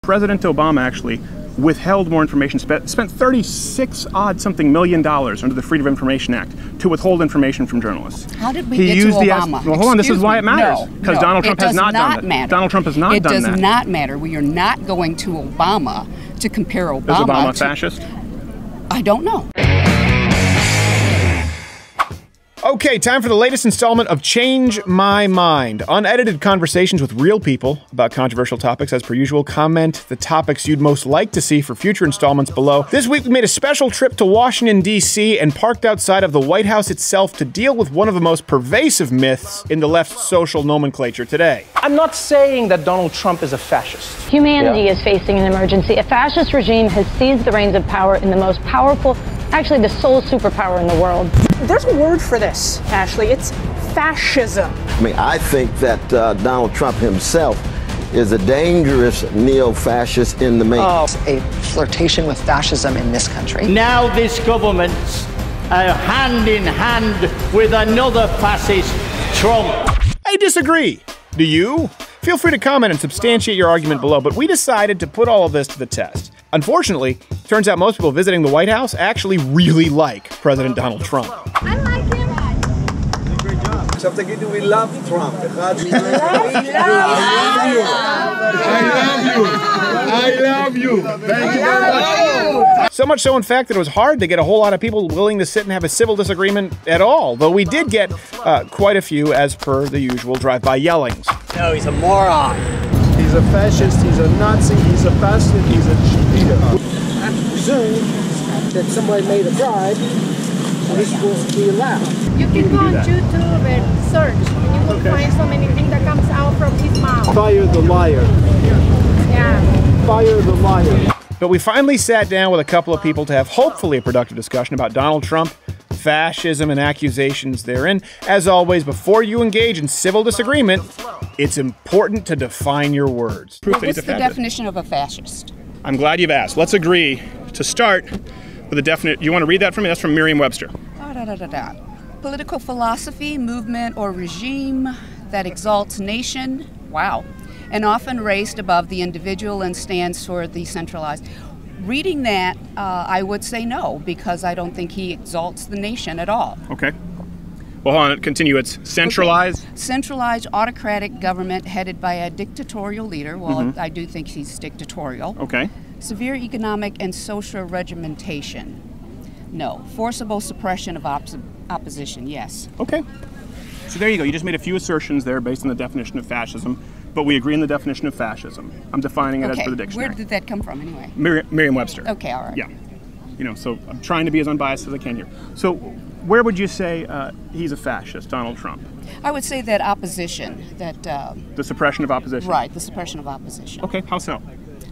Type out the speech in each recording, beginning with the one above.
President Obama actually withheld more information, spent 36-odd-something million dollars under the Freedom of Information Act to withhold information from journalists. How did we get to Obama? Well, hold on, this is why it matters. Because Donald Trump has not done that. Donald Trump has not done that. It does not matter. We are not going to Obama to compare Obama to... Is Obama a fascist? I don't know. Okay, time for the latest installment of Change My Mind. Unedited conversations with real people about controversial topics. As per usual, comment the topics you'd most like to see for future installments below. This week we made a special trip to Washington, D.C. and parked outside of the White House itself to deal with one of the most pervasive myths in the left's social nomenclature today. I'm not saying that Donald Trump is a fascist. Humanity is facing an emergency. A fascist regime has seized the reins of power in the most powerful, actually the sole superpower in the world. There's a word for this, Ashley. It's fascism. I mean, I think that Donald Trump himself is a dangerous neo-fascist in the making. A flirtation with fascism in this country. Now this government's hand in hand with another fascist, Trump. I disagree. Do you? Feel free to comment and substantiate your argument below, but we decided to put all of this to the test. Unfortunately, turns out most people visiting the White House actually really like President Donald Trump. I like him. We love Trump. I love you. Thank you very much. So much so, in fact, that it was hard to get a whole lot of people willing to sit and have a civil disagreement at all, though we did get quite a few as per the usual drive-by yellings. No, he's a moron. He's a fascist, he's a Nazi, he's a bastard, he's a cheater. I presume that somebody made a bribe and he's supposed to be allowed. You can go on YouTube and search, and you will find so many things that comes out from his mouth. Fire the liar. Yeah. Fire the liar. But we finally sat down with a couple of people to have hopefully a productive discussion about Donald Trump, fascism, and accusations therein. As always, before you engage in civil disagreement, it's important to define your words. What's the definition of a fascist? I'm glad you've asked. Let's agree to start with a definite. You want to read that for me? That's from Merriam-Webster. Political philosophy, movement, or regime that exalts nation, and often raised above the individual and stands for the centralized. Reading that, I would say no, because I don't think he exalts the nation at all. Okay. Well, hold on, continue. It's centralized? Okay. Centralized autocratic government headed by a dictatorial leader. Well, I do think he's dictatorial. Okay. Severe economic and social regimentation. No. Forcible suppression of opposition, yes. Okay. So there you go. You just made a few assertions there based on the definition of fascism, but we agree on the definition of fascism. I'm defining it as per the dictionary. Where did that come from anyway? Merriam-Webster. Okay, all right. Yeah. You know, so I'm trying to be as unbiased as I can here. So where would you say he's a fascist, Donald Trump? I would say that opposition, that... the suppression of opposition? Right, the suppression of opposition. Okay, how so?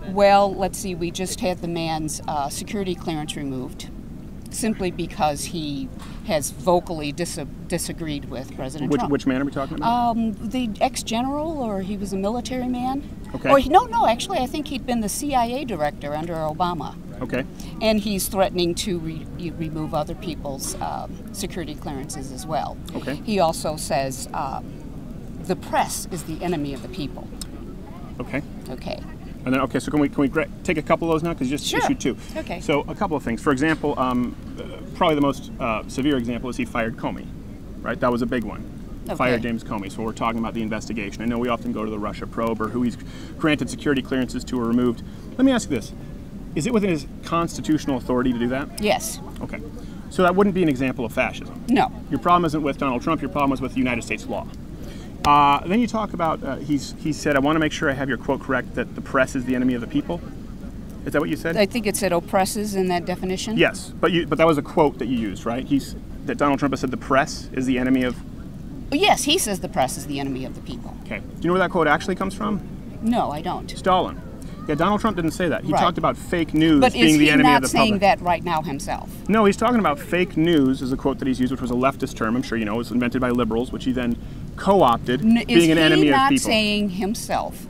Well, let's see, we just had the man's security clearance removed simply because he has vocally disagreed with President Trump. Which man are we talking about? The ex-general, or he was a military man. Okay. Or no, actually, I think he'd been the CIA director under Obama. Okay. And he's threatening to remove other people's security clearances as well. Okay. He also says the press is the enemy of the people. Okay. Okay. And then, so can we take a couple of those now? Because you just issued two. Okay. So a couple of things. For example, probably the most severe example is he fired Comey, right? That was a big one. Okay. Fired James Comey. So we're talking about the investigation. I know we often go to the Russia probe or who he's granted security clearances to or removed. Let me ask you this. Is it within his constitutional authority to do that? Yes. Okay. So that wouldn't be an example of fascism? No. Your problem isn't with Donald Trump. Your problem is with United States law. Then you talk about, he said, I want to make sure I have your quote correct, that the press is the enemy of the people. Is that what you said? I think it said oppresses in that definition. Yes, but that was a quote that you used, right? That Donald Trump has said the press is the enemy of... Yes, he says the press is the enemy of the people. Okay. Do you know where that quote actually comes from? No, I don't. Stalin. Yeah, Donald Trump didn't say that. He Right. talked about fake news being the enemy of the public. But is he not saying that right now himself? No, he's talking about fake news is a quote that he's used, which was a leftist term, I'm sure you know. It was invented by liberals, which he then co-opted, being an enemy of people. Is he not saying himself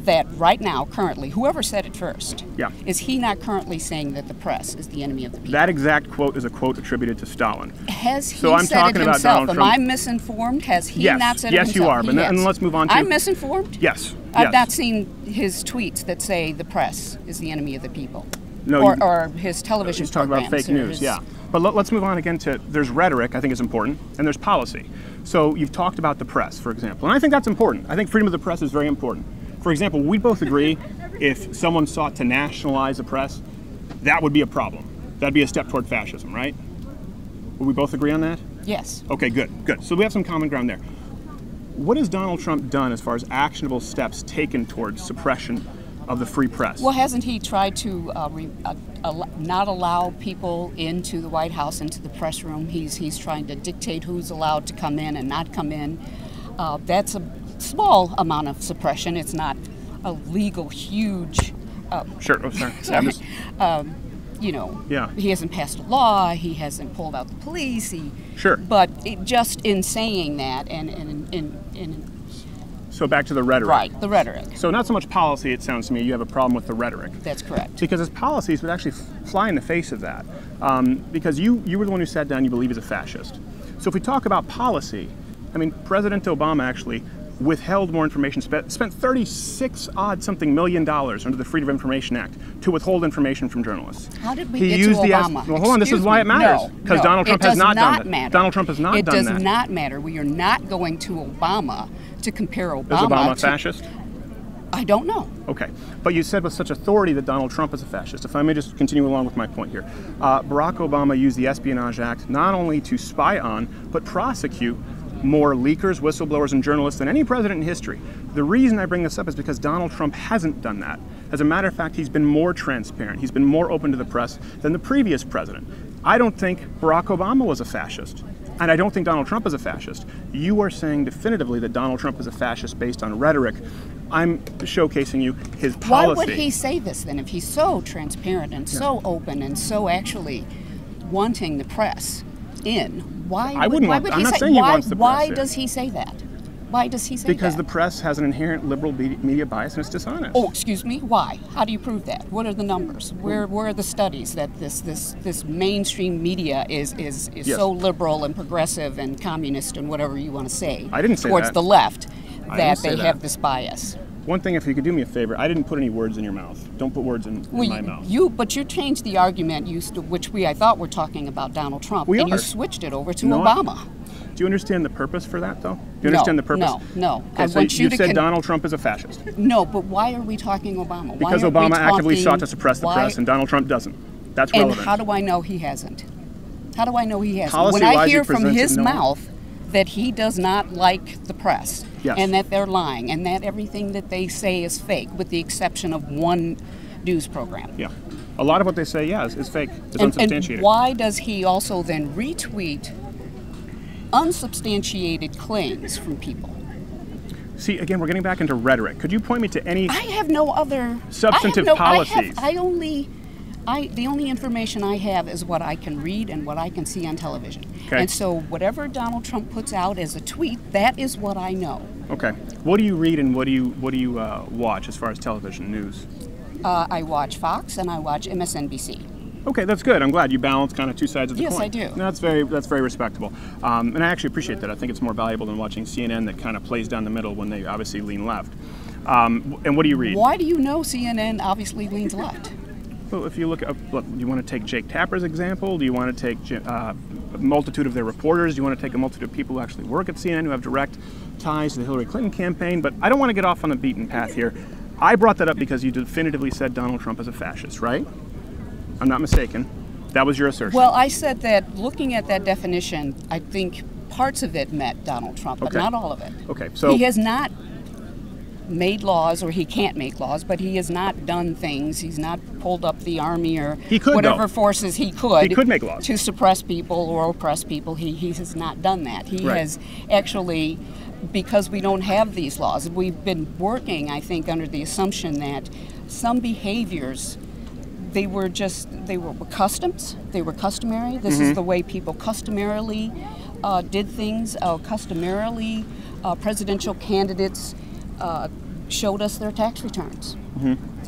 that right now, currently, whoever said it first, Yeah. is he not currently saying that the press is the enemy of the people? That exact quote is a quote attributed to Stalin. Has he So I'm said talking it about himself? Donald Am Trump. I misinformed? Has he Yes. not said Yes, it himself? you are. But He and has. let's move on to. I'm misinformed? Yes. I've yes. not seen his tweets that say the press is the enemy of the people. No, or his television He's talking about programs fake or news, his- yeah. But let's move on again to, there's rhetoric, I think is important, and there's policy. So you've talked about the press, for example, and I think that's important. I think freedom of the press is very important. For example, we both agree if someone sought to nationalize the press, that would be a problem. That'd be a step toward fascism, right? Would we both agree on that? Yes. Okay, good. So we have some common ground there. What has Donald Trump done as far as actionable steps taken towards suppression of the free press? Well, hasn't he tried to not allow people into the White House, into the press room? He's trying to dictate who's allowed to come in and not come in. That's a small amount of suppression. It's not a legal, huge. Sure. Oh, sorry. Sorry. You know, yeah. He hasn't passed a law. He hasn't pulled out the police. Sure. But just in saying that, and so back to the rhetoric. Right, the rhetoric. So not so much policy, it sounds to me, you have a problem with the rhetoric. That's correct. Because his policies would actually fly in the face of that. Because you were the one who sat down, you believe he's a fascist. So if we talk about policy, I mean, President Obama actually withheld more information, spent $36-odd-something million under the Freedom of Information Act to withhold information from journalists. How did we he get used to the Obama? Well, hold on, this is why it matters. Because Donald Trump has not done that. Matter. Donald Trump has not done that. It does not matter. We are not going to Obama to compare Obama. Is Obama a fascist? I don't know. Okay, but you said with such authority that Donald Trump is a fascist. If I may just continue along with my point here. Barack Obama used the Espionage Act not only to spy on, but prosecute more leakers, whistleblowers, and journalists than any president in history. The reason I bring this up is because Donald Trump hasn't done that. As a matter of fact, he's been more transparent. He's been more open to the press than the previous president. I don't think Barack Obama was a fascist. And I don't think Donald Trump is a fascist. You are saying definitively that Donald Trump is a fascist based on rhetoric. I'm showcasing you his policy. Why would he say this then if he's so transparent and so open and so actually wanting the press in? Why would he does he say that? Why does he say that? Because the press has an inherent liberal media bias and it's dishonest. Oh, excuse me? Why? How do you prove that? What are the numbers? Where are the studies that this mainstream media is Yes. so liberal and progressive and communist and whatever you want to say? I didn't say towards that. the left that they have this bias. One thing, if you could do me a favor, I didn't put any words in your mouth. Don't put words in my mouth. But you changed the argument, which I thought were talking about Donald Trump, and you switched it over to Obama. Do you understand the purpose for that, though? Do you understand the purpose? No. Okay, so you said Donald Trump is a fascist. No, but why are we talking Obama? Because Obama actively sought to suppress the press, and Donald Trump doesn't. That's relevant. And how do I know he hasn't? How do I know he hasn't? Policy-wise, when I hear you from presented his no- mouth that he does not like the press, Yes. and that they're lying, and that everything that they say is fake, with the exception of one news program. Yeah. A lot of what they say, is fake. It's unsubstantiated. And why does he also then retweet unsubstantiated claims from people? See, again, we're getting back into rhetoric. Could you point me to any I have no other substantive policies? The only information I have is what I can read and what I can see on television. Okay. And so whatever Donald Trump puts out as a tweet, that is what I know. Okay. What do you read and what do you watch as far as television news? I watch Fox and I watch MSNBC. Okay, that's good. I'm glad you balance kind of two sides of the coin. Yes, I do. That's very respectable. And I actually appreciate that. I think it's more valuable than watching CNN that kind of plays down the middle when they obviously lean left. And what do you read? Why do you know CNN obviously leans left? Well, if you look, do you want to take Jake Tapper's example? Do you want to take a multitude of their reporters? Do you want to take a multitude of people who actually work at CNN who have direct ties to the Hillary Clinton campaign? But I don't want to get off on the beaten path here. I brought that up because you definitively said Donald Trump is a fascist, right? I'm not mistaken. That was your assertion. Well, I said that looking at that definition, I think parts of it met Donald Trump, but not all of it. Okay, so he has not made laws, or he can't make laws, but he has not done things. He's not pulled up the army or whatever forces he could. He could make laws to suppress people or oppress people. He has not done that. He has actually, because we don't have these laws, we've been working, I think, under the assumption that some behaviors, they were customs. They were customary. This is the way people customarily did things. Customarily, presidential candidates showed us their tax returns.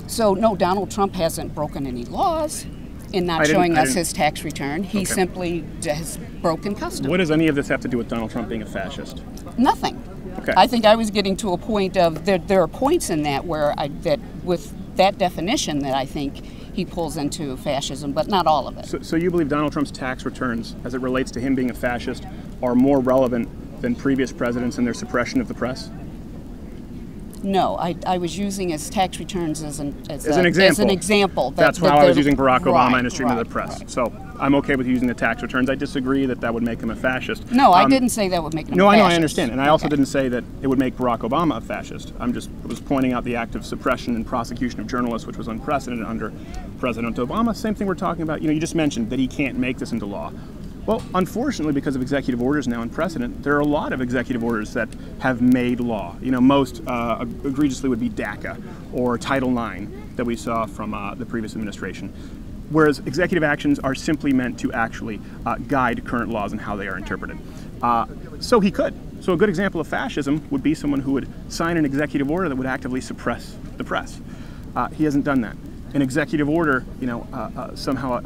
So no, Donald Trump hasn't broken any laws in not showing us his tax return. He simply has broken custom. What does any of this have to do with Donald Trump being a fascist? Nothing. Okay. I think I was getting to a point of there are points in that where that with that definition that I think he pulls into fascism, but not all of it. So you believe Donald Trump's tax returns, as it relates to him being a fascist, are more relevant than previous presidents in their suppression of the press? No, I was using his tax returns as an example. As an example. That's how I was using Barack Obama in his treatment of the press. Right. So I'm okay with using the tax returns. I disagree that would make him a fascist. No, I didn't say that would make him a fascist. No, I know, I understand. And I also didn't say that it would make Barack Obama a fascist. I was pointing out the active suppression and prosecution of journalists, which was unprecedented under President Obama. Same thing we're talking about. You just mentioned that he can't make this into law. Well, unfortunately, because of executive orders now and precedent, there are a lot of executive orders that have made law. Most egregiously would be DACA or Title IX that we saw from the previous administration. Whereas executive actions are simply meant to actually guide current laws and how they are interpreted. So he could. So a good example of fascism would be someone who would sign an executive order that would actively suppress the press. He hasn't done that. An executive order, somehow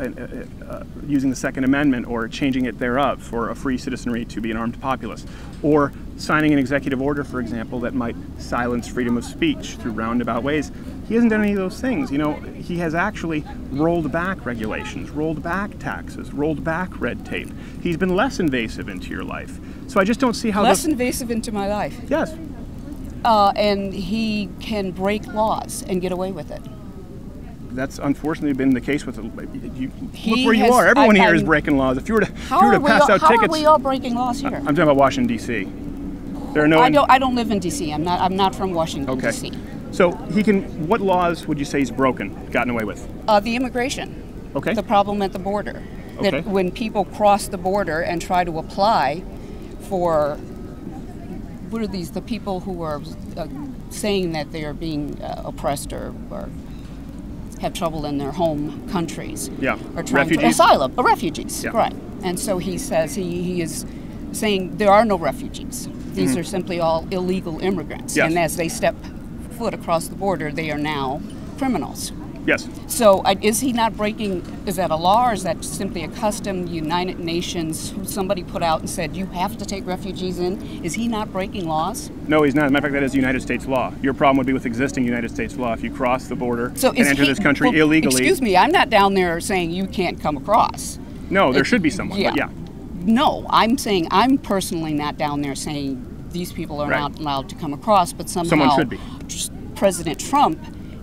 using the Second Amendment or changing it thereof for a free citizenry to be an armed populace, or signing an executive order, for example, that might silence freedom of speech through roundabout ways. He hasn't done any of those things. He has actually rolled back regulations, rolled back taxes, rolled back red tape. He's been less invasive into your life. So I just don't see how less invasive into my life. Yes. And he can break laws and get away with it. That's unfortunately been the case with look where you are. Everyone here is breaking laws. If you were to pass out tickets, how are we all breaking laws here? I'm talking about Washington D.C. There are no. I don't live in D.C. I'm not from Washington D.C. So he can. What laws would you say he's gotten away with? The immigration. Okay. The problem at the border. Okay. That when people cross the border and try to apply for what are these? The people who are saying that they are being oppressed or have trouble in their home countries. Yeah. Or trying refugees. Refugees. Yeah. Right. And so he says he is saying there are no refugees. These are simply all illegal immigrants. Yes. And as they step foot across the border, they are now criminals. Yes. So is he not breaking, is that a law or is that simply a custom United Nations somebody put out and said you have to take refugees in? Is he not breaking laws? No, he's not. As a matter of fact, that is United States law. Your problem would be with existing United States law. If you cross the border and enter this country illegally. Excuse me, I'm not down there saying you can't come across. No, there should be someone, but yeah. No, I'm saying I'm personally not down there saying these people are not allowed to come across, but somehow someone should be. President Trump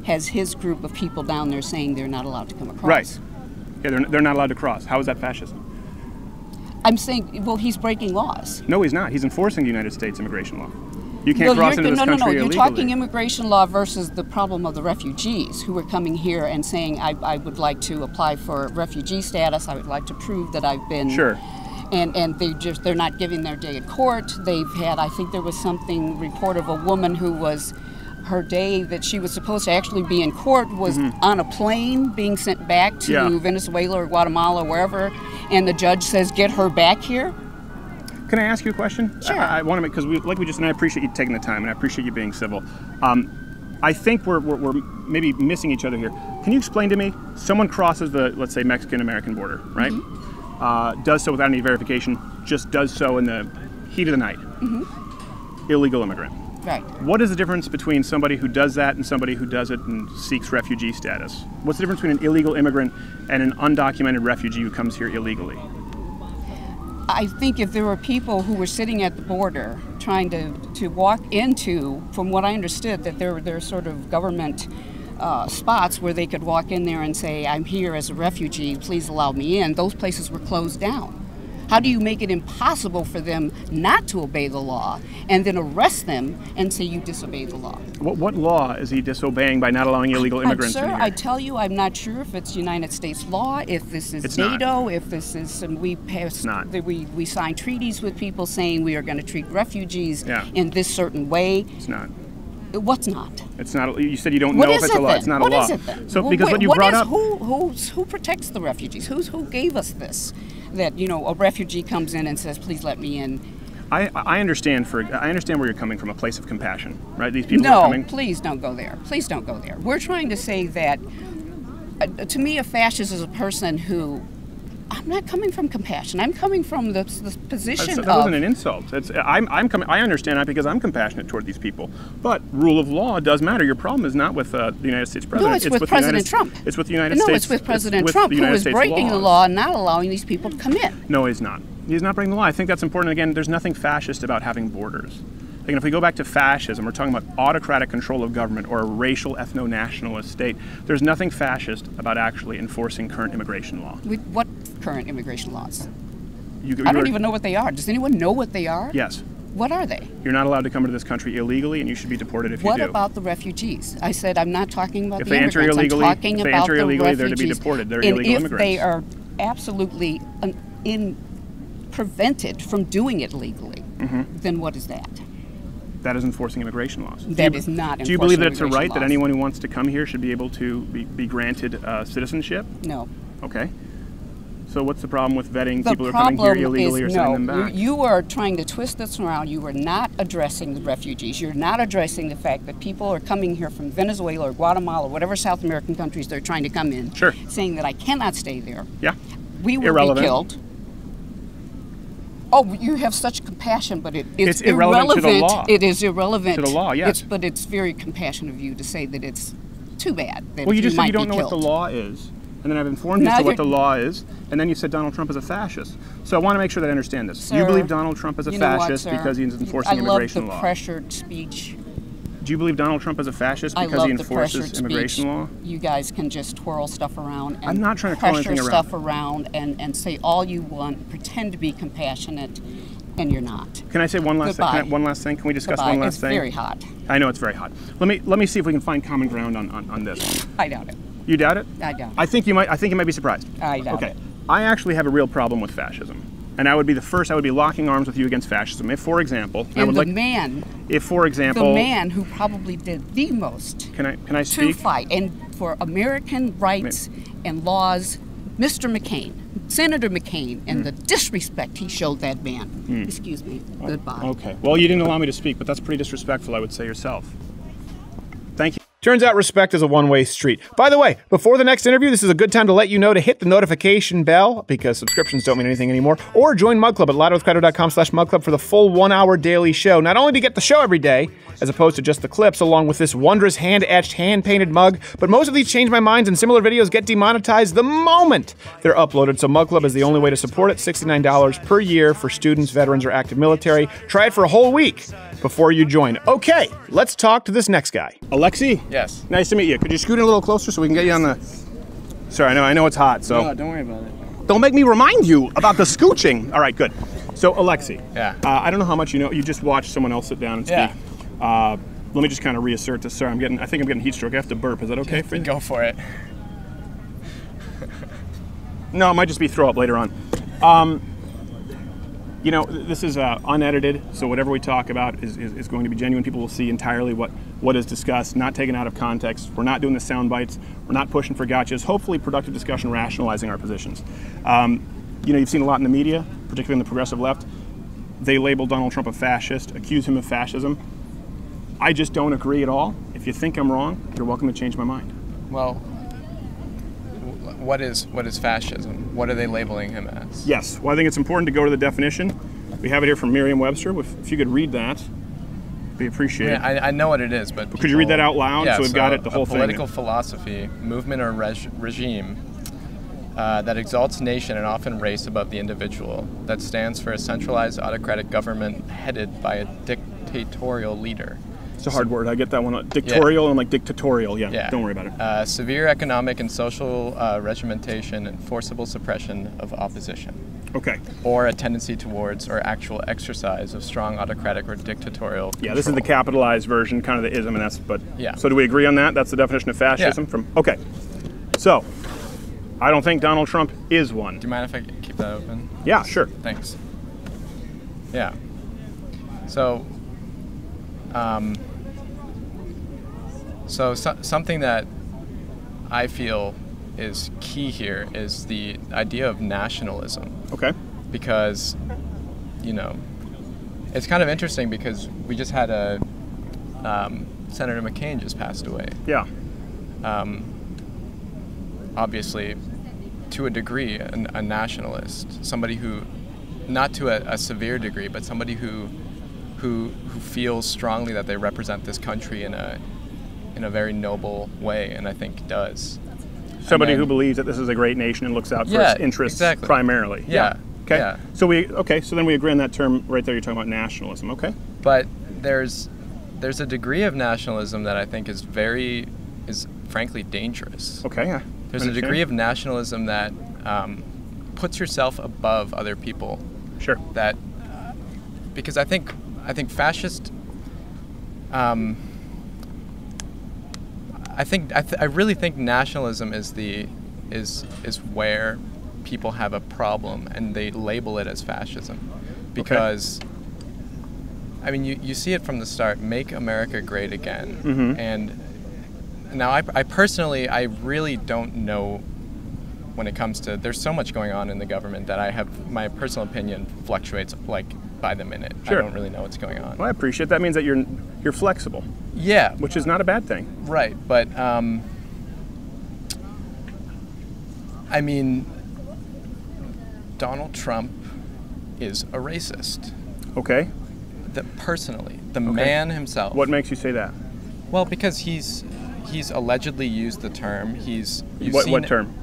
has his group of people down there saying they're not allowed to come across. Right. Yeah, they're not allowed to cross. How is that fascism? I'm saying, well, he's breaking laws. No, he's not. He's enforcing the United States immigration law. You can't cross into this country illegally. You're talking immigration law versus the problem of the refugees who are coming here and saying, I would like to apply for refugee status. I would like to prove that I've been. Sure. And they're not giving their day at court. They've had, I think there was something report of a woman who was, her day that she was supposed to actually be in court was on a plane being sent back to Venezuela or Guatemala or wherever, and the judge says, get her back here. Can I ask you a question? Sure. I want to make, because and I appreciate you taking the time, and I appreciate you being civil. I think we're maybe missing each other here. Can you explain to me, someone crosses the, let's say, Mexican-American border, right? Does so without any verification, just does so in the heat of the night. Illegal immigrant. Right. What is the difference between somebody who does that and somebody who does it and seeks refugee status? What's the difference between an illegal immigrant and an undocumented refugee who comes here illegally? I think if there were people who were sitting at the border trying to walk into, from what I understood, that there are sort of government spots where they could walk in there and say, I'm here as a refugee, please allow me in, those places were closed down. How do you make it impossible for them not to obey the law and then arrest them and say you disobey the law? What law is he disobeying by not allowing illegal immigrants in here? I tell you, I'm not sure if it's United States law, if this is NATO, if this is, we sign treaties with people saying we are going to treat refugees in this certain way. It's not. What's not? It's not. You said you don't know if it's a law. It's not a law. What is it then? So because what you brought up, who protects the refugees? Who gave us this? That a refugee comes in and says, "Please let me in." I understand where you're coming from, a place of compassion, right? These people are coming. No, please don't go there. Please don't go there. We're trying to say that, to me, a fascist is a person who, I'm not coming from compassion. I'm coming from the position of... That wasn't an insult. I understand that because I'm compassionate toward these people. But rule of law does matter. Your problem is not with the United States president. No, it's with President Trump. It's with the United States. No, it's with President Trump, who is breaking the law and not allowing these people to come in. No, he's not. He's not breaking the law. I think that's important. Again, there's nothing fascist about having borders. Again, if we go back to fascism, we're talking about autocratic control of government or a racial ethno-nationalist state. There's nothing fascist about actually enforcing current immigration law. What current immigration laws? I don't even know what they are. Does anyone know what they are? Yes. What are they? You're not allowed to come into this country illegally, and you should be deported if you do. What about the refugees? I said I'm not talking about the immigrants. I'm talking about the refugees. They're to be deported. They're and illegal if immigrants. They are absolutely prevented from doing it legally, then what is that? That is enforcing immigration laws. That is not enforcing immigration laws. Do you believe that it's a right that anyone who wants to come here should be able to be granted citizenship? No. Okay. So what's the problem with vetting people who are coming here illegally or sending them back? You are trying to twist this around. You are not addressing the refugees. You're not addressing the fact that people are coming here from Venezuela or Guatemala or whatever South American countries they're trying to come in, saying that I cannot stay there. Yeah. We will be killed. Oh, you have such compassion, but it's irrelevant to the law. It is irrelevant to the law. Yes, but it's very compassionate of you to say that it's too bad. That well, you just said you don't know killed. what the law is, and then I've informed you as to what the law is, and then you said Donald Trump is a fascist. So I want to make sure that I understand this. Sir, you believe Donald Trump is a fascist because he's enforcing immigration law? I love the pressured speech. Do you believe Donald Trump is a fascist because he enforces immigration law? You guys can just twirl stuff around and I'm not trying to twirl anything around. Stuff around and say all you want, pretend to be compassionate, and you're not. Can I say one last thing? One last thing? Can we discuss one last thing? It's very hot. I know it's very hot. Let me see if we can find common ground on this. I doubt it. You doubt it? I doubt it. I think you might be surprised. I doubt it. I actually have a real problem with fascism. And I would be the first. I would be locking arms with you against fascism. If, for example, the man who probably did the most, can I speak? To fight and for American rights and laws, Mr. McCain, Senator McCain, and the disrespect he showed that man. Excuse me. Goodbye. Okay. Well, you didn't allow me to speak, but that's pretty disrespectful, I would say yourself. Thank you. Turns out respect is a one-way street. By the way, before the next interview, this is a good time to let you know to hit the notification bell, because subscriptions don't mean anything anymore, or join Mug Club at louderwithcrowder.com/mugclub for the full 1-hour daily show. Not only to get the show every day, as opposed to just the clips, along with this wondrous hand-etched, hand-painted mug, but most of these Change My Minds and similar videos get demonetized the moment they're uploaded, so Mug Club is the only way to support it. $69 per year for students, veterans, or active military. Try it for a whole week before you join. Okay, let's talk to this next guy. Alexi? Yes. Nice to meet you. Could you scoot in a little closer so we can get you on the... Sorry, I know it's hot, so... No, don't worry about it. Don't make me remind you about the scooching. All right, good. So, Alexi. Yeah. I don't know how much you know. You just watched someone else sit down and speak. Yeah. Let me just kind of reassert this. Sorry, I think I'm getting heat stroke. I have to burp. Is that okay for you? Go for it. No, it might just be throw up later on. You know, this is unedited, so whatever we talk about is going to be genuine. People will see entirely what is discussed, not taken out of context. We're not doing the sound bites. We're not pushing for gotchas. Hopefully productive discussion rationalizing our positions. You know, you've seen a lot in the media, particularly in the progressive left. They label Donald Trump a fascist, accuse him of fascism. I just don't agree at all. If you think I'm wrong, you're welcome to change my mind. Well, what is fascism? What are they labeling him as? Yes, well, I think it's important to go to the definition. We have it here from Merriam-Webster. If you could read that, it'd be appreciated. Yeah, I know what it is, but could you read that out loud so we've got it, the whole thing? Political philosophy, movement or regime that exalts nation and often race above the individual, that stands for a centralized autocratic government headed by a dictatorial leader. It's a hard word. I get that one. Dictatorial and like dictatorial. Yeah, don't worry about it. Severe economic and social regimentation and forcible suppression of opposition. Okay. Or a tendency towards or actual exercise of strong autocratic or dictatorial control. Yeah, this is the capitalized version, kind of the ism, and that's, but, yeah. So do we agree on that? That's the definition of fascism? Yeah. Okay. So, I don't think Donald Trump is one. Do you mind if I keep that open? Yeah, sure. Thanks. Yeah. So, something that I feel is key here is the idea of nationalism. Okay. Because, you know, it's kind of interesting because we just had a Senator McCain just passed away. Yeah. Obviously, to a degree, a nationalist, somebody who, not to a severe degree, but somebody who feels strongly that they represent this country in a very noble way, and I think does. Somebody who believes that this is a great nation and looks out for its interests primarily. Yeah. Okay. Yeah. So then we agree on that term right there. You're talking about nationalism. Okay. But there's a degree of nationalism that I think is frankly dangerous. Okay. Yeah. There's a degree of nationalism that puts yourself above other people. Sure. That because I think fascist. I really think nationalism is where people have a problem and they label it as fascism, because I mean you see it from the start. Make America great again, and now I personally really don't know when it comes to, there's so much going on in the government that my personal opinion fluctuates like by the minute. Sure. I don't really know what's going on. Well, I appreciate that. Means that you're flexible. Yeah. Which is not a bad thing. Right, but I mean, Donald Trump is a racist. Okay. Personally, the man himself. What makes you say that? Well, because he's allegedly used the term. What term?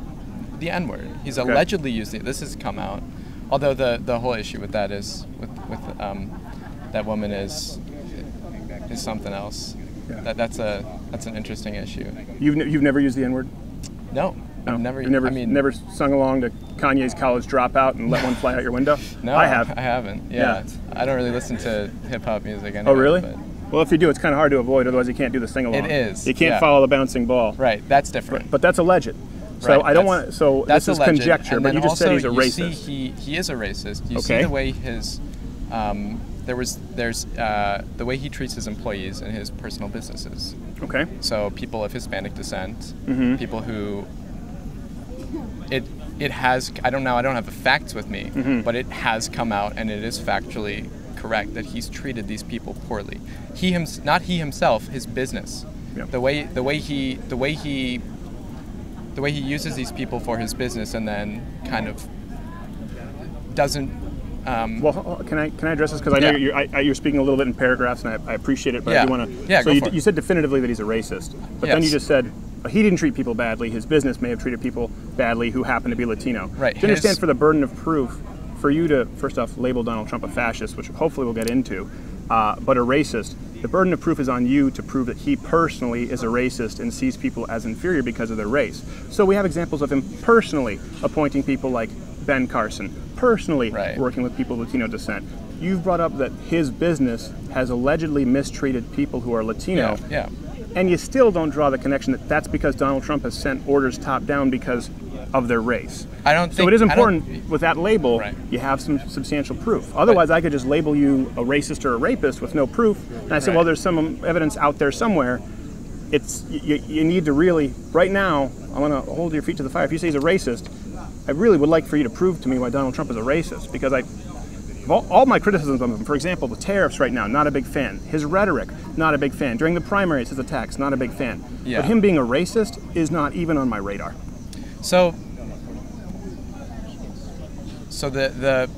The N-word. He's allegedly used it. This has come out. Although the whole issue with that is with that woman is something else. Yeah. That's an interesting issue. You've never used the N-word? No. I've never. Never sung along to Kanye's College Dropout and let one fly out your window? No, I have. I haven't. Yeah. I don't really listen to hip hop music anyway. Oh, really? But well, if you do, it's kind of hard to avoid. Otherwise, you can't do the sing along. It is. You can't follow the bouncing ball. Right. That's different. But that's alleged. So I don't want. So this is conjecture. But you just said he's a racist. See, he is a racist. You see the way his there's the way he treats his employees in his personal businesses. Okay. So people of Hispanic descent, people who it has, I don't have the facts with me, but it has come out and it is factually correct that he's treated these people poorly. Not he himself, his business. Yep. The way he uses these people for his business and then kind of doesn't. Well, can I address this? Because I know you're speaking a little bit in paragraphs, and I appreciate it, but I do want to. Yeah, so you said definitively that he's a racist, but then you just said he didn't treat people badly. His business may have treated people badly who happen to be Latino. Right. Do you understand, for the burden of proof, for you to first off label Donald Trump a fascist, which hopefully we'll get into, but a racist, the burden of proof is on you to prove that he personally is a racist and sees people as inferior because of their race. So we have examples of him personally appointing people like Ben Carlson, personally working with people of Latino descent. You've brought up that his business has allegedly mistreated people who are Latino. Yeah. And you still don't draw the connection that that's because Donald Trump has sent orders top down because of their race. I don't think so. It is important with that label, you have some substantial proof. Otherwise, I could just label you a racist or a rapist with no proof, and I say, well, there's some evidence out there somewhere. It's you need to really, right now, I want to hold your feet to the fire. If you say he's a racist, I really would like for you to prove to me why Donald Trump is a racist, because all my criticisms of him, for example, the tariffs right now, not a big fan. His rhetoric, not a big fan. During the primaries, his attacks, not a big fan. Yeah. But him being a racist is not even on my radar. So the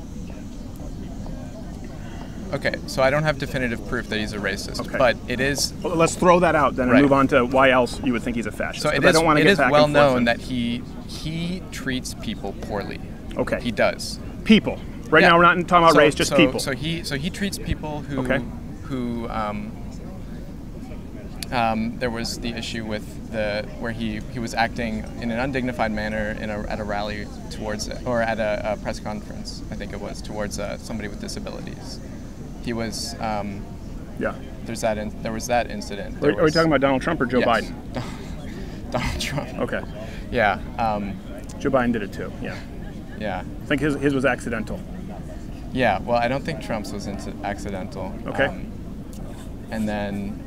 okay, so I don't have definitive proof that he's a racist, but it is. Well, let's throw that out then and move on to why else you would think he's a fascist. So it is well known that he treats people poorly. Okay. He does. People. Right now we're not talking about race, just people. So he treats people who there was the issue with where he was acting in an undignified manner at a rally or at a press conference, I think it was, towards somebody with disabilities. He was there was that incident. Are we talking about Donald Trump or Joe Biden? Donald Trump. Okay. Yeah. Joe Biden did it too. Yeah. Yeah. I think his was accidental. Yeah. Well, I don't think Trump's was accidental. Okay. And then.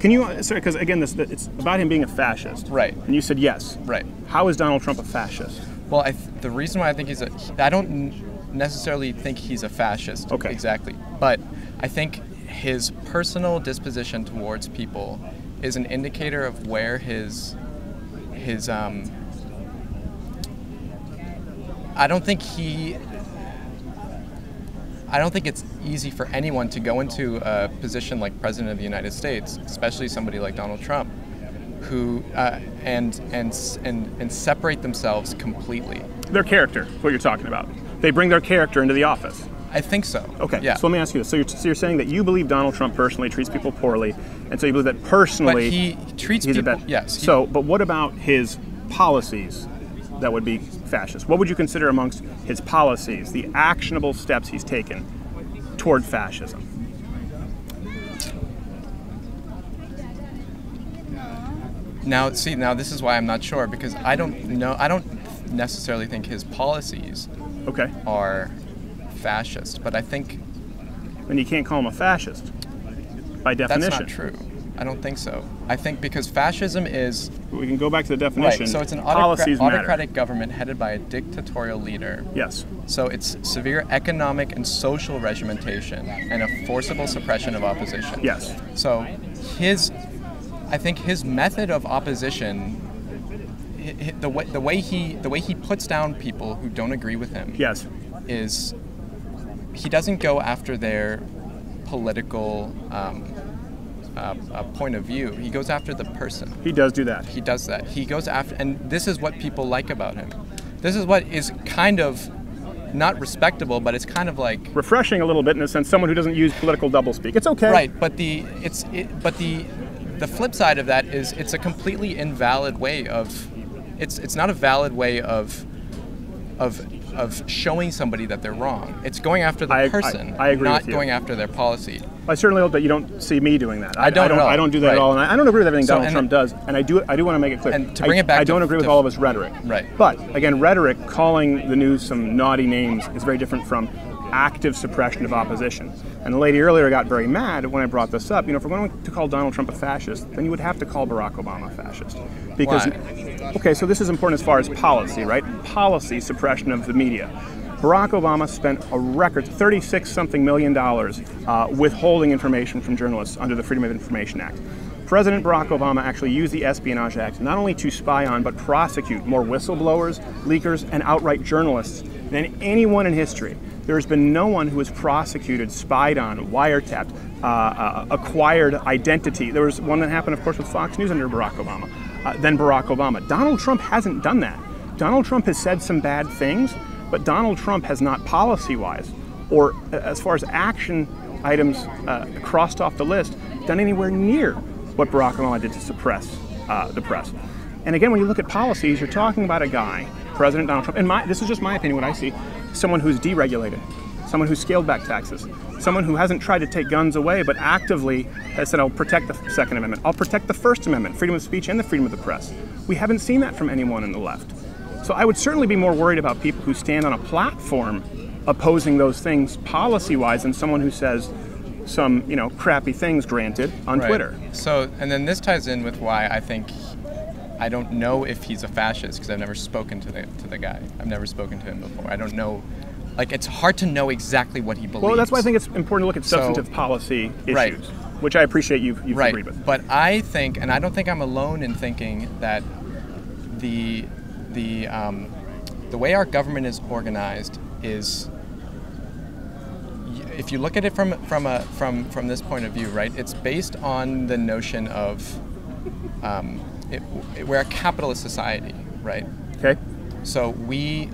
Can you, sorry, because again, it's about him being a fascist. Right. And you said yes. Right. How is Donald Trump a fascist? Well, the reason why I think necessarily think he's a fascist. Okay. Exactly. But I think his personal disposition towards people is an indicator of where his I don't think it's easy for anyone to go into a position like President of the United States, especially somebody like Donald Trump, who and separate themselves completely. Their character, what you're talking about. They bring their character into the office. I think so. Okay, yeah. so let me ask you this. So you're saying that you believe Donald Trump personally treats people poorly, and so you believe that personally but he treats he's people, a bad. yes. But what about his policies that would be fascist? What would you consider amongst his policies, the actionable steps he's taken toward fascism? Now this is why I'm not sure, because I don't necessarily think his policies are fascist, but I think... And you can't call him a fascist, by definition. That's not true. I don't think so. I think because fascism is... We can go back to the definition. Right, so it's an policies autocratic government headed by a dictatorial leader. Yes. So it's severe economic and social regimentation and a forcible suppression of opposition. Yes. So I think his method of opposition, the way he puts down people who don't agree with him, yes, is he doesn't go after their political point of view. He goes after the person. He does do that. He does that. He goes after, and this is what people like about him. This is what is kind of not respectable, but it's kind of like refreshing a little bit in a sense. Someone who doesn't use political doublespeak. It's okay. Right, but the flip side of that is it's a completely invalid way of. It's not a valid way of showing somebody that they're wrong. It's going after the person, I agree not with you. going after their policy. I certainly hope that you don't see me doing that. I don't do that right. at all, and I don't agree with everything Donald Trump does. And I do want to make it clear. And to bring it back, I don't agree with all of his rhetoric. Right. But again, rhetoric, calling the news some naughty names, is very different from active suppression of opposition. And the lady earlier got very mad when I brought this up. If we're going to call Donald Trump a fascist, then you would have to call Barack Obama a fascist. Because, why? Okay, so this is important as far as policy, right? Policy suppression of the media. Barack Obama spent a record $36-something million withholding information from journalists under the Freedom of Information Act. President Barack Obama actually used the Espionage Act not only to spy on, but prosecute more whistleblowers, leakers, and outright journalists than anyone in history. There's been no one who was prosecuted, spied on, wiretapped, acquired identity. There was one that happened, of course, with Fox News under Barack Obama, then Barack Obama. Donald Trump hasn't done that. Donald Trump has said some bad things, but Donald Trump has not policy-wise, or as far as action items crossed off the list, done anywhere near what Barack Obama did to suppress the press. And again, when you look at policies, you're talking about a guy, President Donald Trump, and this is just my opinion, what I see, someone who's deregulated, someone who's scaled back taxes, someone who hasn't tried to take guns away, but actively has said, I'll protect the Second Amendment, I'll protect the First Amendment, freedom of speech and the freedom of the press. We haven't seen that from anyone in the left. So I would certainly be more worried about people who stand on a platform opposing those things policy-wise than someone who says some, crappy things, granted, on Twitter. So, and then this ties in with why I don't know if he's a fascist, because I've never spoken to the guy. I've never spoken to him before. I don't know. It's hard to know exactly what he believes. Well, that's why I think it's important to look at substantive policy issues, which I appreciate you've agreed with. But I think, and I don't think I'm alone in thinking, that the way our government is organized is, if you look at it from this point of view, right? It's based on the notion of we're a capitalist society, right? Okay. So we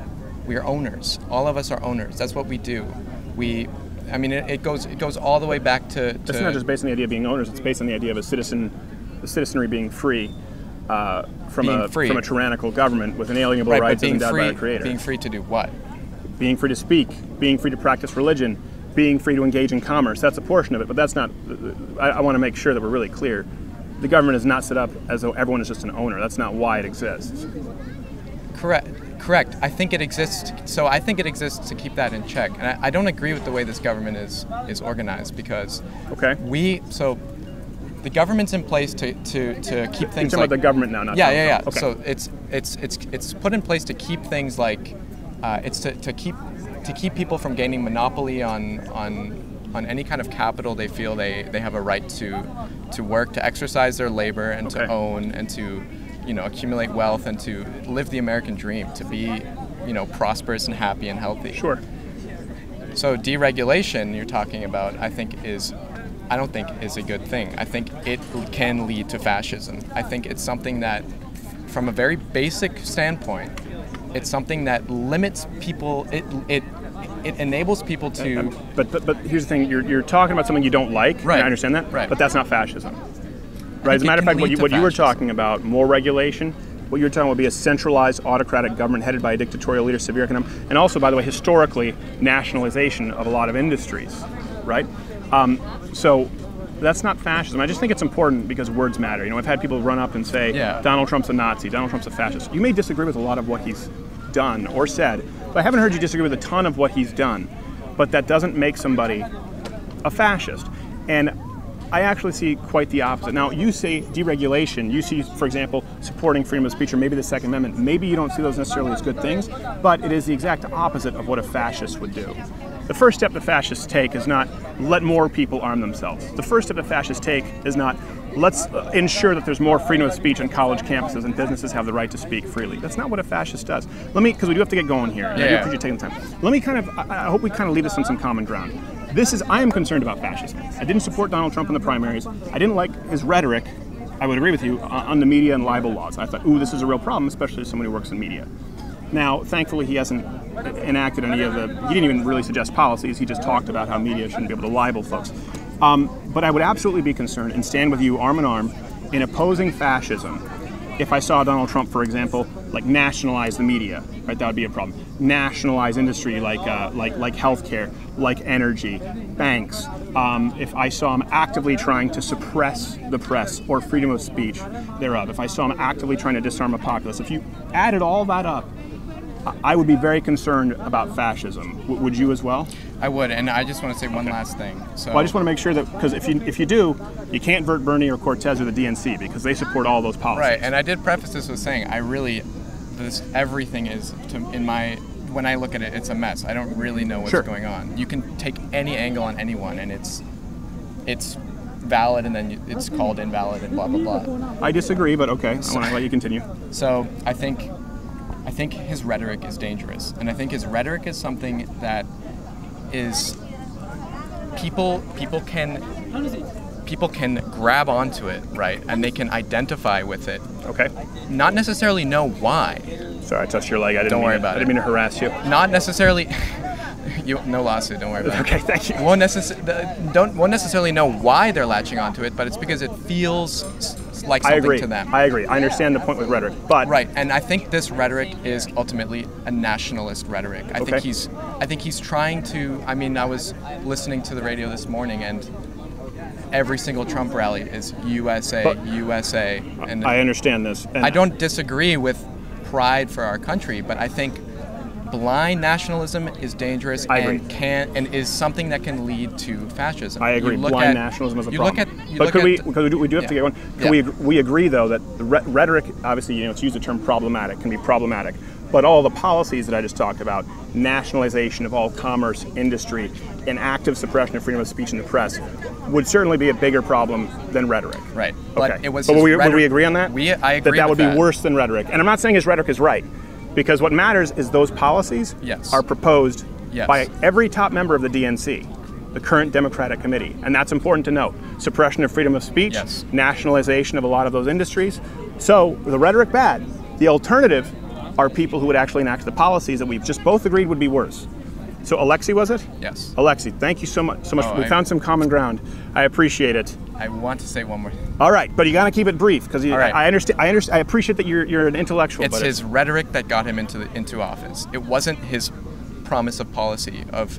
are owners. All of us are owners. That's what we do. It goes all the way back to. It's not just based on the idea of being owners. It's based on the idea of the citizenry being free. From a tyrannical government with inalienable rights as endowed by a creator. Being free to do what? Being free to speak, being free to practice religion, being free to engage in commerce. That's a portion of it, but that's not. I want to make sure that we're really clear. The government is not set up as though everyone is just an owner. That's not why it exists. Correct. I think it exists. So I think it exists to keep that in check. And I don't agree with the way this government is organized, because the government's in place to keep things. You're talking about the government now, not yeah. Okay. So it's put in place to keep things like it's to keep to keep people from gaining monopoly on any kind of capital they feel they have a right to work, to exercise their labor, and to own, and to, you know, accumulate wealth, and to live the American dream, to be, you know, prosperous and happy and healthy. Sure. So deregulation you're talking about, I don't think is a good thing. I think it can lead to fascism. I think it's something that, from a very basic standpoint, it's something that limits people. It enables people to. But here's the thing: you're talking about something you don't like. Right. And I understand that. Right. But that's not fascism. Right. As a matter of fact, what you were talking about, more regulation. What you were talking about would be a centralized autocratic government headed by a dictatorial leader, severe economic, and also, by the way, historically, nationalization of a lot of industries. Right. So that's not fascism. I just think it's important because words matter. You know, I've had people run up and say, Donald Trump's a Nazi, Donald Trump's a fascist. You may disagree with a lot of what he's done or said, but I haven't heard you disagree with a ton of what he's done. But that doesn't make somebody a fascist. And I actually see quite the opposite. Now, you say deregulation, you see, for example, supporting freedom of speech or maybe the Second Amendment. Maybe you don't see those necessarily as good things, but it is the exact opposite of what a fascist would do. The first step that fascists take is not let more people arm themselves. The first step that fascists take is not let's ensure that there's more freedom of speech on college campuses and businesses have the right to speak freely. That's not what a fascist does. Let me, because we do have to get going here, and I do appreciate you taking the time. Let me I hope we kind of leave this on some common ground. I am concerned about fascism. I didn't support Donald Trump in the primaries. I didn't like his rhetoric, I would agree with you, on the media and libel laws. I thought, ooh, this is a real problem, especially as someone who works in media. Now, thankfully, he hasn't enacted any of he didn't even really suggest policies, he just talked about how media shouldn't be able to libel folks. But I would absolutely be concerned and stand with you arm in arm in opposing fascism if I saw Donald Trump, for example, like nationalize the media, right? That would be a problem. Nationalize industry like healthcare, like energy, banks. If I saw him actively trying to suppress the press or freedom of speech thereof, if I saw him actively trying to disarm a populace, if you added all that up, I would be very concerned about fascism. Would you as well? I would, and I just want to say one last thing. So, well, I just want to make sure that, because if you do, you can't vert Bernie or Cortez or the DNC because they support all those policies. Right, and I did preface this with saying everything is, when I look at it, it's a mess. I don't really know what's going on. You can take any angle on anyone, and it's valid, and then it's called invalid, and blah blah blah. I disagree, but okay. I want to let you continue. So I think his rhetoric is dangerous, and I think his rhetoric is something that is people can grab onto it, right, and they can identify with it. Okay. Not necessarily know why. Sorry, I touched your leg. Don't worry about it. I didn't mean to harass you. Not necessarily. No lawsuit. Don't worry about it. Okay, thank you. Won't necessarily know why they're latching onto it, but it's because it feels like something to them. I agree. I understand the point with rhetoric, but right. And I think this rhetoric is ultimately a nationalist rhetoric. I think he's trying to. I mean, I was listening to the radio this morning, and every single Trump rally is USA, USA. And I understand this. And I don't disagree with pride for our country, but I think blind nationalism is dangerous and is something that can lead to fascism. I agree. Blind nationalism is a problem. Because we do have to get one. We agree though that the rhetoric, obviously, it's used the term problematic, can be problematic. But all the policies that I just talked about, nationalization of all commerce, industry, and active suppression of freedom of speech in the press, would certainly be a bigger problem than rhetoric. Right. Okay. But would we agree on that? I agree that would be worse than rhetoric. And I'm not saying his rhetoric is right, because what matters is those policies are proposed by every top member of the DNC, the current Democratic Committee. And that's important to note. Suppression of freedom of speech, nationalization of a lot of those industries. So the rhetoric bad. The alternative are people who would actually enact the policies that we've just both agreed would be worse. So Alexi, was it? Yes. Alexi, thank you so much. We found some common ground. I appreciate it. I want to say one more thing. All right, but you got to keep it brief because I understand. I appreciate that you're an intellectual. It's his rhetoric that got him into office. It wasn't his promise of policy of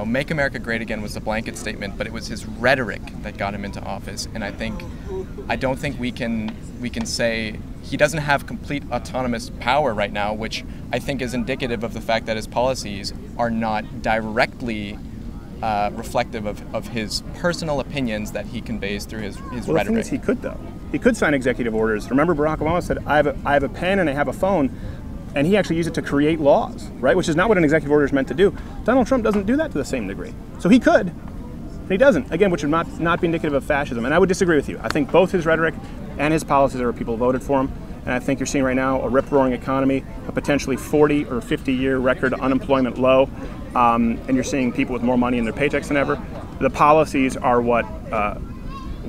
make America great again was the blanket statement, but it was his rhetoric that got him into office. And I don't think we can say he doesn't have complete autonomous power right now, which I think is indicative of the fact that his policies are not directly reflective of his personal opinions that he conveys through his rhetoric. The thing is, he could though. He could sign executive orders. Remember, Barack Obama said, "I have a pen and I have a phone. and he actually used it to create laws, right? Which is not what an executive order is meant to do. Donald Trump doesn't do that to the same degree. So he could, and he doesn't. Again, which would not be indicative of fascism. And I would disagree with you. I think both his rhetoric and his policies are what people voted for him. And I think you're seeing right now a rip-roaring economy, a potentially 40 or 50-year record unemployment low, and you're seeing people with more money in their paychecks than ever. The policies are what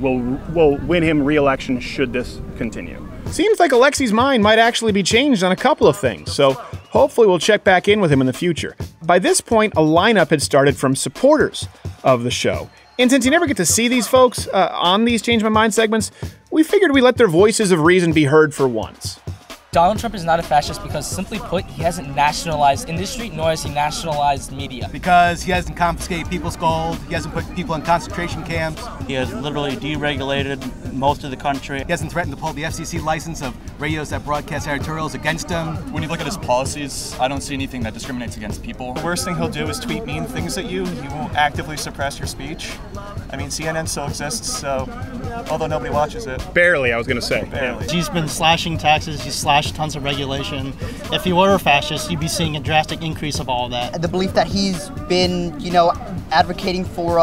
will win him re-election should this continue. Seems like Alexi's mind might actually be changed on a couple of things, so hopefully we'll check back in with him in the future. By this point, a lineup had started from supporters of the show. And since you never get to see these folks on these Change My Mind segments, we figured we'd let their voices of reason be heard for once. Donald Trump is not a fascist because, simply put, he hasn't nationalized industry, nor has he nationalized media. Because he hasn't confiscated people's gold, he hasn't put people in concentration camps. He has literally deregulated most of the country. He hasn't threatened to pull the FCC license of radios that broadcast editorials against him. When you look at his policies, I don't see anything that discriminates against people. The worst thing he'll do is tweet mean things at you. He won't actively suppress your speech. I mean, CNN still exists, so although nobody watches it. Barely, I was going to say. Barely. He's been slashing taxes, he's slashed tons of regulation. If he were a fascist, you'd be seeing a drastic increase of all of that. The belief that he's been, advocating for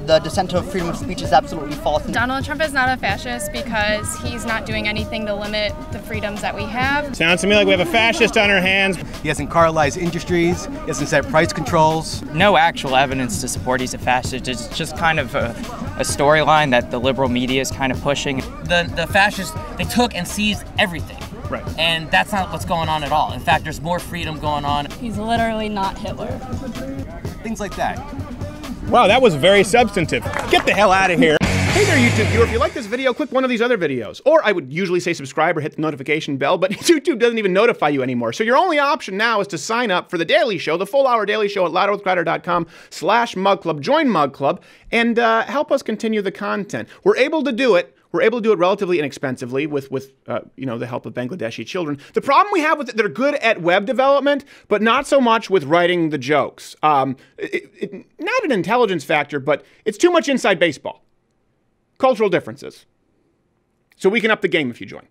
the descent of freedom of speech is absolutely false. Donald Trump is not a fascist because he's not doing anything to limit the freedoms that we have. Sounds to me like we have a fascist on our hands. He hasn't cartelized industries, he hasn't set price controls. No actual evidence to support he's a fascist. It's just kind of a storyline that the liberal media is kind of pushing. The fascists, they took and seized everything. Right. And that's not what's going on at all. In fact, there's more freedom going on. He's literally not Hitler. Things like that. Wow, that was very substantive. Get the hell out of here. Hey there, YouTube viewer. If you like this video, click one of these other videos. Or I would usually say subscribe or hit the notification bell, but YouTube doesn't even notify you anymore. So your only option now is to sign up for The Daily Show, the full-hour Daily Show at louderwithcrowder.com/Mug Club. Join Mug Club and help us continue the content. We're able to do it. We're able to do it relatively inexpensively with the help of Bangladeshi children. The problem we have with it, they're good at web development, but not so much with writing the jokes. Not an intelligence factor, but it's too much inside baseball. Cultural differences. So we can up the game if you join.